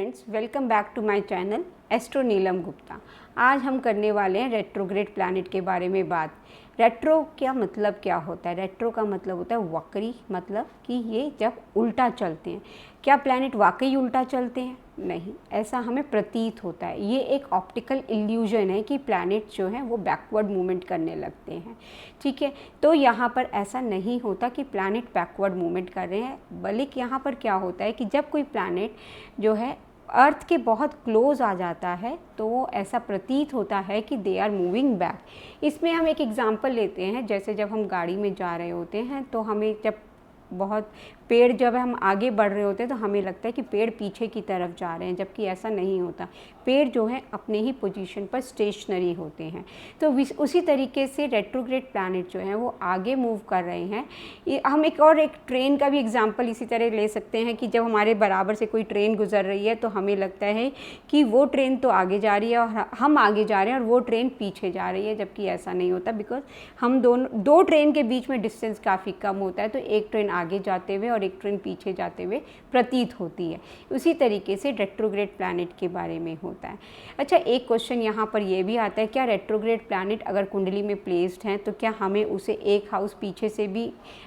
Friends, welcome back to my channel astro Neelam Gupta. आज हम करने वाले हैं रेट्रोग्रेड प्लैनेट के बारे में बात। रेट्रो क्या मतलब क्या होता है? रेट्रो का मतलब होता है वक्री, मतलब कि ये जब उल्टा चलते हैं। क्या प्लैनेट वाकई उल्टा चलते हैं? नहीं, ऐसा हमें प्रतीत होता है। ये एक ऑप्टिकल इल्यूजन है कि प्लैनेट जो है वो बैकवर्ड मूवमेंट करने लगते हैं। ठीक है, तो यहाँ पर ऐसा नहीं होता कि प्लैनेट बैकवर्ड मूवमेंट कर रहे हैं, बल्कि यहाँ पर क्या होता है कि जब कोई प्लैनेट जो है अर्थ के बहुत क्लोज आ जाता है तो वो ऐसा प्रतीत होता है कि दे आर मूविंग बैक। इसमें हम एक एग्जांपल लेते हैं, जैसे जब हम गाड़ी में जा रहे होते हैं तो हमें जब हम आगे बढ़ रहे होते हैं तो हमें लगता है कि पेड़ पीछे की तरफ जा रहे हैं, जबकि ऐसा नहीं होता। पेड़ जो है अपने ही पोजीशन पर स्टेशनरी होते हैं। तो उसी तरीके से रेट्रोग्रेड प्लैनेट जो है वो आगे मूव कर रहे हैं। हम एक ट्रेन का भी एग्जांपल इसी तरह ले सकते हैं कि जब हमारे बराबर से कोई ट्रेन गुजर रही है तो हमें लगता है कि वो ट्रेन तो आगे जा रही है और हम आगे जा रहे हैं और वो ट्रेन पीछे जा रही है, जबकि ऐसा नहीं होता। बिकॉज हम दो ट्रेन के बीच में डिस्टेंस काफ़ी कम होता है, तो एक ट्रेन आगे जाते हुए और एक ट्रेन पीछे जाते हुए प्रतीत होती है। उसी तरीके से रेट्रोग्रेड प्लैनेट के बारे में होता है। अच्छा, एक क्वेश्चन यहाँ पर यह भी आता है, क्या रेट्रोग्रेड प्लैनेट अगर कुंडली में प्लेस्ड हैं तो क्या हमें उसे एक हाउस पीछे से भी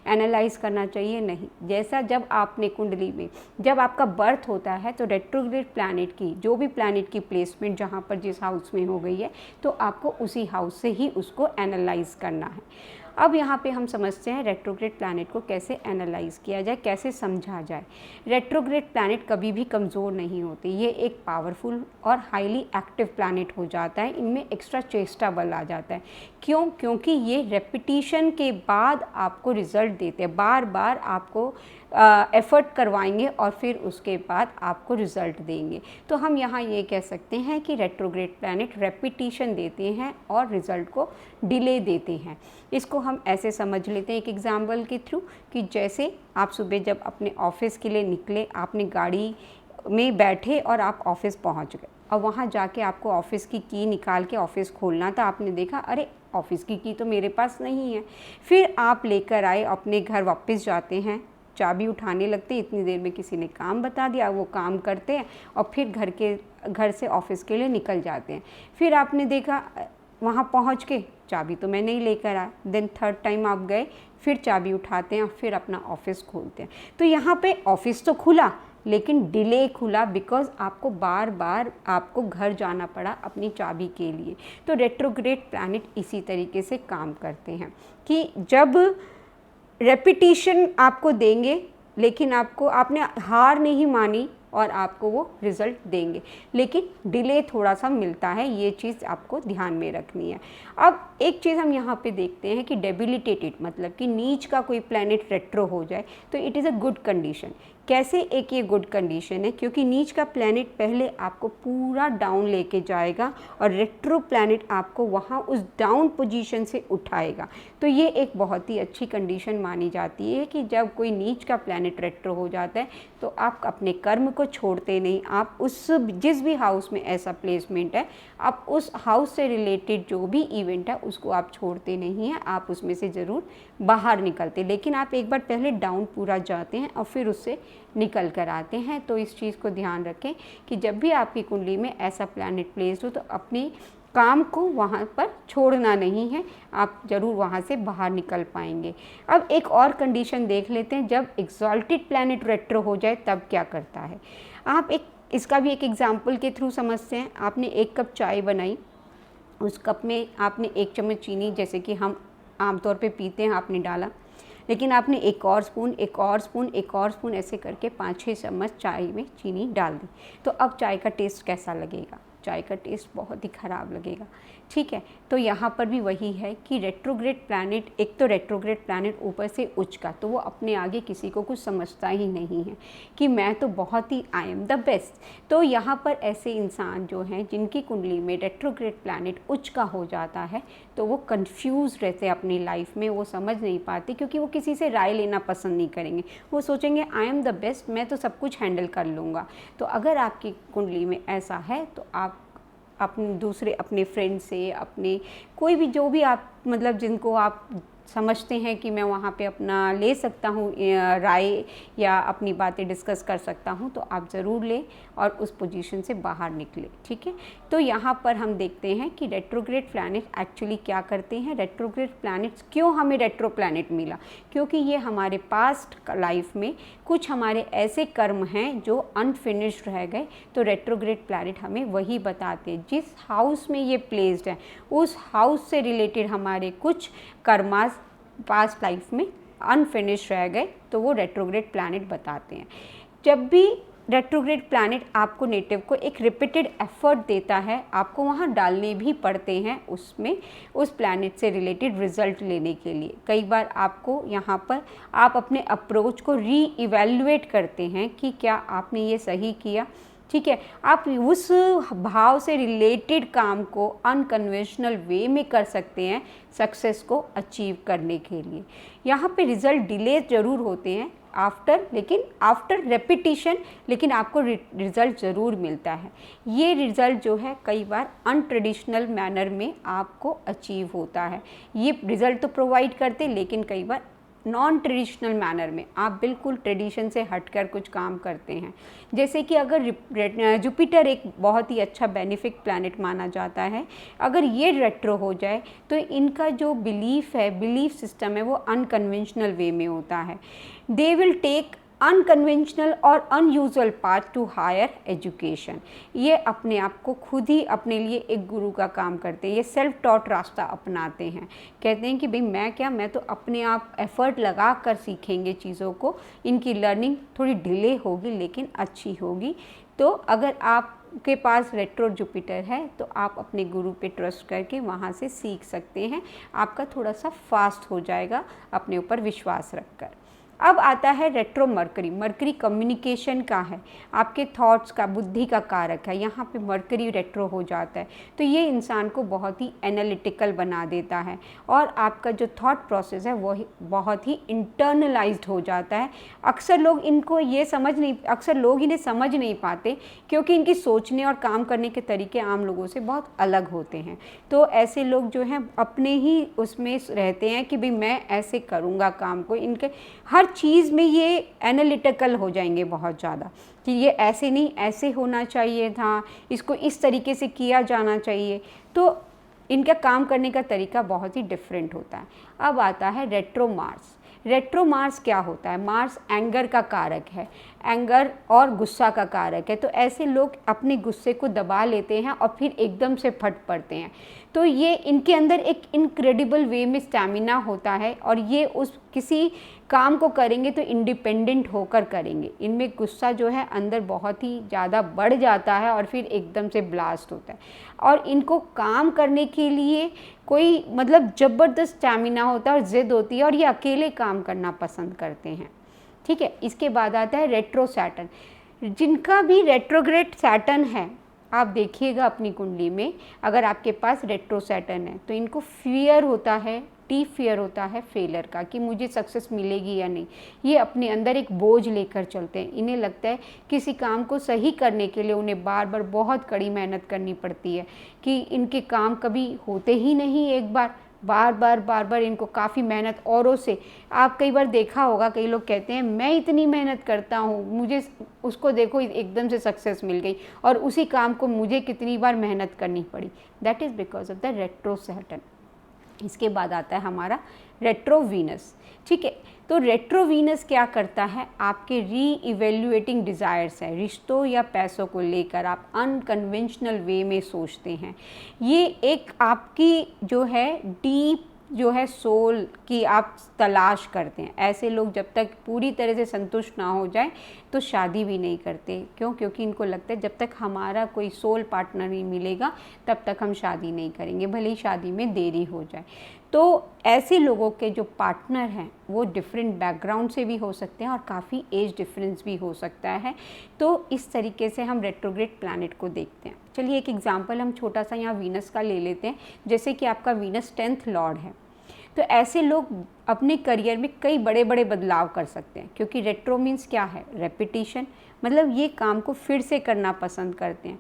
एनालाइज करना चाहिए? नहीं। जैसा जब आपने कुंडली में जब आपका बर्थ होता है तो रेट्रोग्रेड प्लैनेट की जो भी प्लैनेट की प्लेसमेंट जहाँ पर जिस हाउस में हो गई है तो आपको उसी हाउस से ही उसको एनालाइज करना है। अब यहाँ पे हम समझते हैं रेट्रोग्रेड प्लैनेट को कैसे एनालाइज किया जाए, कैसे समझा जाए। रेट्रोग्रेड प्लैनेट कभी भी कमज़ोर नहीं होते, ये एक पावरफुल और हाईली एक्टिव प्लैनेट हो जाता है। इनमें एक्स्ट्रा चेष्टा बल आ जाता है। क्यों? क्योंकि ये रेपिटिशन के बाद आपको रिजल्ट देते हैं, बार बार आपको एफ़र्ट करवाएंगे और फिर उसके बाद आपको रिज़ल्ट देंगे। तो हम यहाँ ये कह सकते हैं कि रेट्रोग्रेड प्लैनेट रेपिटिशन देते हैं और रिज़ल्ट को डिले देते हैं। इसको हम ऐसे समझ लेते हैं एक एग्जाम्पल के थ्रू कि जैसे आप सुबह जब अपने ऑफिस के लिए निकले, आपने गाड़ी में बैठे और आप ऑफिस पहुंच गए और वहां जाके आपको ऑफिस की की निकाल के ऑफिस खोलना था। आपने देखा, अरे ऑफिस की तो मेरे पास नहीं है। फिर आप लेकर आए, अपने घर वापस जाते हैं, चाबी उठाने लगते, इतनी देर में किसी ने काम बता दिया, वो काम करते हैं और फिर घर से ऑफिस के लिए निकल जाते हैं। फिर आपने देखा वहाँ पहुँच के चाबी तो मैं नहीं लेकर आया। देन थर्ड टाइम आप गए, फिर चाबी उठाते हैं और फिर अपना ऑफिस खोलते हैं। तो यहाँ पे ऑफिस तो खुला लेकिन डिले खुला, बिकॉज आपको बार बार आपको घर जाना पड़ा अपनी चाबी के लिए। तो रेट्रोग्रेड प्लैनेट इसी तरीके से काम करते हैं कि जब रेपिटिशन आपको देंगे लेकिन आपने हार नहीं मानी और आपको वो रिज़ल्ट देंगे, लेकिन डिले थोड़ा सा मिलता है। ये चीज़ आपको ध्यान में रखनी है। अब एक चीज़ हम यहाँ पे देखते हैं कि डेबिलिटेटेड, मतलब कि नीच का कोई प्लैनेट रेट्रो हो जाए तो it is a good condition. कैसे एक ये गुड कंडीशन है? क्योंकि नीच का प्लैनेट पहले आपको पूरा डाउन लेके जाएगा और रेट्रो प्लैनेट आपको वहाँ उस डाउन पोजीशन से उठाएगा। तो ये एक बहुत ही अच्छी कंडीशन मानी जाती है कि जब कोई नीच का प्लैनेट रेट्रो हो जाता है तो आप अपने कर्म को छोड़ते नहीं। आप जिस भी हाउस में ऐसा प्लेसमेंट है, आप उस हाउस से रिलेटेड जो भी इवेंट है उसको आप छोड़ते नहीं हैं, आप उसमें से ज़रूर बाहर निकलते, लेकिन आप एक बार पहले डाउन पूरा जाते हैं और फिर उससे निकल कर आते हैं। तो इस चीज़ को ध्यान रखें कि जब भी आपकी कुंडली में ऐसा प्लैनेट प्लेस्ड हो तो अपने काम को वहाँ पर छोड़ना नहीं है, आप ज़रूर वहाँ से बाहर निकल पाएंगे। अब एक और कंडीशन देख लेते हैं, जब एक्सॉल्टेड प्लैनेट रेट्रो हो जाए तब क्या करता है। आप इसका भी एक एग्जाम्पल के थ्रू समझते हैं। आपने एक कप चाय बनाई, उस कप में आपने 1 चम्मच चीनी, जैसे कि हम आमतौर पे पीते हैं, आपने डाला, लेकिन आपने एक और स्पून ऐसे करके 5-6 चम्मच चाय में चीनी डाल दी। तो अब चाय का टेस्ट कैसा लगेगा? चाय का टेस्ट बहुत ही ख़राब लगेगा। ठीक है, तो यहाँ पर भी वही है कि रेट्रोग्रेड प्लैनेट, एक तो रेट्रोग्रेड प्लैनेट ऊपर से उच्च का, तो वो अपने आगे किसी को कुछ समझता ही नहीं है कि मैं तो बहुत ही आई एम द बेस्ट। तो यहाँ पर ऐसे इंसान जो हैं जिनकी कुंडली में रेट्रोग्रेड प्लैनेट उच्च का हो जाता है तो वो कंफ्यूज रहते हैं अपनी लाइफ में, वो समझ नहीं पाते क्योंकि वो किसी से राय लेना पसंद नहीं करेंगे। वो सोचेंगे आई एम द बेस्ट, मैं तो सब कुछ हैंडल कर लूँगा। तो अगर आपकी कुंडली में ऐसा है तो आप अपने फ्रेंड से, अपने कोई भी जो भी आप मतलब जिनको आप समझते हैं कि मैं वहाँ पे अपना ले सकता हूँ राय या अपनी बातें डिस्कस कर सकता हूँ, तो आप ज़रूर लें और उस पोजीशन से बाहर निकलें। ठीक है, तो यहाँ पर हम देखते हैं कि रेट्रोग्रेड प्लैनेट एक्चुअली क्या करते हैं। रेट्रोग्रेड प्लैनेट्स, क्यों हमें रेट्रो प्लैनेट मिला, क्योंकि ये हमारे पास्ट लाइफ में कुछ हमारे ऐसे कर्म हैं जो अनफिनिश्ड रह गए, तो रेट्रोग्रेड प्लैनेट हमें वही बताते हैं। जिस हाउस में ये प्लेस्ड है उस हाउस से रिलेटेड हमारे कुछ कर्मास पास्ट लाइफ में अनफिनिश रह गए, तो वो रेट्रोग्रेड प्लैनेट बताते हैं। जब भी रेट्रोग्रेड प्लैनेट आपको नेटिव को एक रिपीटेड एफर्ट देता है, आपको वहाँ डालने भी पड़ते हैं उसमें, उस प्लैनेट से रिलेटेड रिजल्ट लेने के लिए। कई बार आपको यहाँ पर आप अपने अप्रोच को री-इवैल्यूएट करते हैं कि क्या आपने ये सही किया। ठीक है, आप उस भाव से रिलेटेड काम को अनकन्वेंशनल वे में कर सकते हैं सक्सेस को अचीव करने के लिए। यहाँ पे रिज़ल्ट डिले ज़रूर होते हैं लेकिन आफ्टर रेपिटिशन, लेकिन आपको रिज़ल्ट ज़रूर मिलता है। ये रिज़ल्ट जो है कई बार अनट्रेडिशनल मैनर में आपको अचीव होता है। ये रिज़ल्ट तो प्रोवाइड करते, लेकिन कई बार नॉन ट्रेडिशनल मैनर में आप बिल्कुल ट्रेडिशन से हटकर कुछ काम करते हैं। जैसे कि अगर जुपिटर एक बहुत ही अच्छा बेनिफिक प्लैनेट माना जाता है, अगर ये रेट्रो हो जाए तो इनका जो बिलीफ सिस्टम है वो अनकन्वेंशनल वे में होता है। दे विल टेक अनकन्वेंशनल और unusual path to higher education. ये अपने आप को खुद ही अपने लिए एक गुरु का काम करते हैं, ये सेल्फ टॉट रास्ता अपनाते हैं। कहते हैं कि भाई मैं तो अपने आप एफ़र्ट लगा कर सीखेंगे चीज़ों को, इनकी लर्निंग थोड़ी डिले होगी लेकिन अच्छी होगी। तो अगर आपके पास रेट्रो जुपिटर है तो आप अपने गुरु पे ट्रस्ट करके वहाँ से सीख सकते हैं, आपका थोड़ा सा फास्ट हो जाएगा अपने ऊपर विश्वास रखकर। अब आता है रेट्रो मरकरी। मरकरी कम्युनिकेशन का है, आपके थॉट्स का, बुद्धि का कारक है। यहाँ पे मरकरी रेट्रो हो जाता है तो ये इंसान को बहुत ही एनालिटिकल बना देता है और आपका जो थॉट प्रोसेस है वो बहुत ही इंटरनलाइज्ड हो जाता है। अक्सर लोग इन्हें समझ नहीं पाते क्योंकि इनकी सोचने और काम करने के तरीके आम लोगों से बहुत अलग होते हैं। तो ऐसे लोग जो हैं अपने ही उसमें रहते हैं कि भाई मैं ऐसे करूँगा काम को, इनके हर चीज़ में ये एनालिटिकल हो जाएंगे बहुत ज़्यादा कि ये ऐसे नहीं, ऐसे होना चाहिए था, इसको इस तरीके से किया जाना चाहिए। तो इनका काम करने का तरीका बहुत ही डिफरेंट होता है। अब आता है रेट्रो मार्स। रेट्रो मार्स क्या होता है? मार्स एंगर का कारक है, एंगर और गुस्सा का कारक है। तो ऐसे लोग अपने गुस्से को दबा लेते हैं और फिर एकदम से फट पड़ते हैं। तो ये इनके अंदर एक इनक्रेडिबल वे में स्टैमिना होता है और ये उस किसी काम को करेंगे तो इंडिपेंडेंट होकर करेंगे। इनमें गुस्सा जो है अंदर बहुत ही ज़्यादा बढ़ जाता है और फिर एकदम से ब्लास्ट होता है और इनको काम करने के लिए कोई ज़बरदस्त स्टैमिना होता है और ज़िद होती है और ये अकेले काम करना पसंद करते हैं। ठीक है, इसके बाद आता है रेट्रो सैटर्न। जिनका भी रेट्रोग्रेड सैटर्न है, आप देखिएगा अपनी कुंडली में, अगर आपके पास रेट्रो सैटर्न है तो इनको फियर होता है, डीप फियर होता है फेलियर का कि मुझे सक्सेस मिलेगी या नहीं। ये अपने अंदर एक बोझ लेकर चलते हैं। इन्हें लगता है किसी काम को सही करने के लिए उन्हें बार बार बहुत कड़ी मेहनत करनी पड़ती है कि इनके काम कभी होते ही नहीं। एक बार बार इनको काफ़ी मेहनत औरों से, आप कई बार देखा होगा कई लोग कहते हैं मैं इतनी मेहनत करता हूँ, मुझे उसको देखो एकदम से सक्सेस मिल गई और उसी काम को मुझे कितनी बार मेहनत करनी पड़ी। That is because of the retro Saturn. इसके बाद आता है हमारा रेट्रो वीनस। ठीक है, तो रेट्रो वीनस क्या करता है? आपके री-इवेल्युएटिंग डिज़ायर्स है, रिश्तों या पैसों को लेकर आप अनकन्वेंशनल वे में सोचते हैं। ये एक आपकी जो है डीप जो है सोल की आप तलाश करते हैं। ऐसे लोग जब तक पूरी तरह से संतुष्ट ना हो जाए तो शादी भी नहीं करते। क्यों? क्योंकि इनको लगता है जब तक हमारा कोई सोल पार्टनर नहीं मिलेगा तब तक हम शादी नहीं करेंगे, भले ही शादी में देरी हो जाए। तो ऐसे लोगों के जो पार्टनर हैं वो डिफरेंट बैकग्राउंड से भी हो सकते हैं और काफ़ी एज डिफरेंस भी हो सकता है। तो इस तरीके से हम रेट्रोग्रेड प्लैनेट को देखते हैं। चलिए एक एग्जांपल हम छोटा सा यहाँ वीनस का ले लेते हैं। जैसे कि आपका वीनस 10th लॉर्ड है, तो ऐसे लोग अपने करियर में कई बड़े बड़े बदलाव कर सकते हैं क्योंकि रेट्रो मीन्स क्या है? रेपिटिशन, मतलब ये काम को फिर से करना पसंद करते हैं।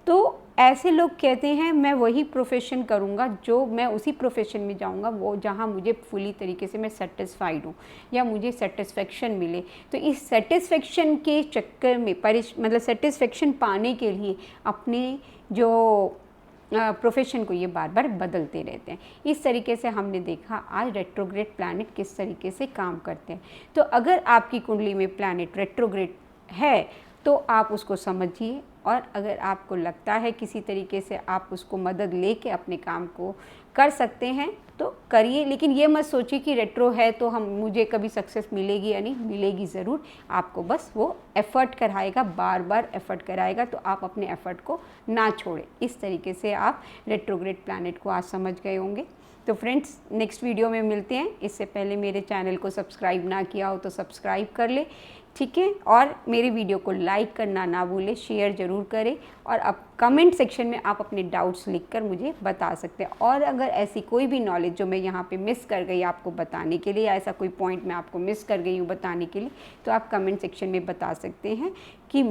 तो ऐसे लोग कहते हैं मैं वही प्रोफेशन करूँगा, जो मैं उसी प्रोफेशन में जाऊँगा वो जहाँ मुझे फुली तरीके से मैं सेटिस्फाइड हूँ या मुझे सेटिस्फेक्शन मिले। तो इस सेटिस्फेक्शन के चक्कर में मतलब सेटिस्फेक्शन पाने के लिए अपने जो प्रोफेशन को ये बार बार बदलते रहते हैं। इस तरीके से हमने देखा आज रेट्रोग्रेड प्लैनेट किस तरीके से काम करते हैं। तो अगर आपकी कुंडली में प्लैनेट रेट्रोग्रेड है तो आप उसको समझिए, और अगर आपको लगता है किसी तरीके से आप उसको मदद लेके अपने काम को कर सकते हैं तो करिए। लेकिन ये मत सोचिए कि रेट्रो है तो मुझे कभी सक्सेस मिलेगी या नहीं, मिलेगी ज़रूर। आपको बस वो एफ़र्ट कराएगा, बार बार एफ़र्ट कराएगा, तो आप अपने एफ़र्ट को ना छोड़ें। इस तरीके से आप रेट्रोग्रेड प्लैनेट को आज समझ गए होंगे। तो फ्रेंड्स, नेक्स्ट वीडियो में मिलते हैं। इससे पहले मेरे चैनल को सब्सक्राइब ना किया हो तो सब्सक्राइब कर ले, ठीक है। और मेरे वीडियो को लाइक करना ना भूलें, शेयर ज़रूर करें, और अब कमेंट सेक्शन में आप अपने डाउट्स लिखकर मुझे बता सकते हैं। और अगर ऐसी कोई भी नॉलेज जो मैं यहाँ पे मिस कर गई आपको बताने के लिए, या ऐसा कोई पॉइंट मैं आपको मिस कर गई हूँ बताने के लिए, तो आप कमेंट सेक्शन में बता सकते हैं कि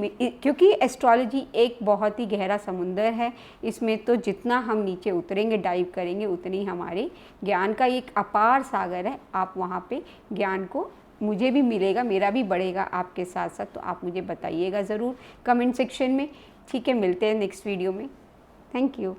क्योंकि एस्ट्रोलॉजी एक बहुत ही गहरा समुंदर है। इसमें तो जितना हम नीचे उतरेंगे, डाइव करेंगे, उतनी हमारे ज्ञान का एक अपार सागर है। आप वहाँ पे ज्ञान को मुझे भी मिलेगा, मेरा भी बढ़ेगा आपके साथ साथ। तो आप मुझे बताइएगा ज़रूर कमेंट सेक्शन में, ठीक है। मिलते हैं नेक्स्ट वीडियो में। Thank you.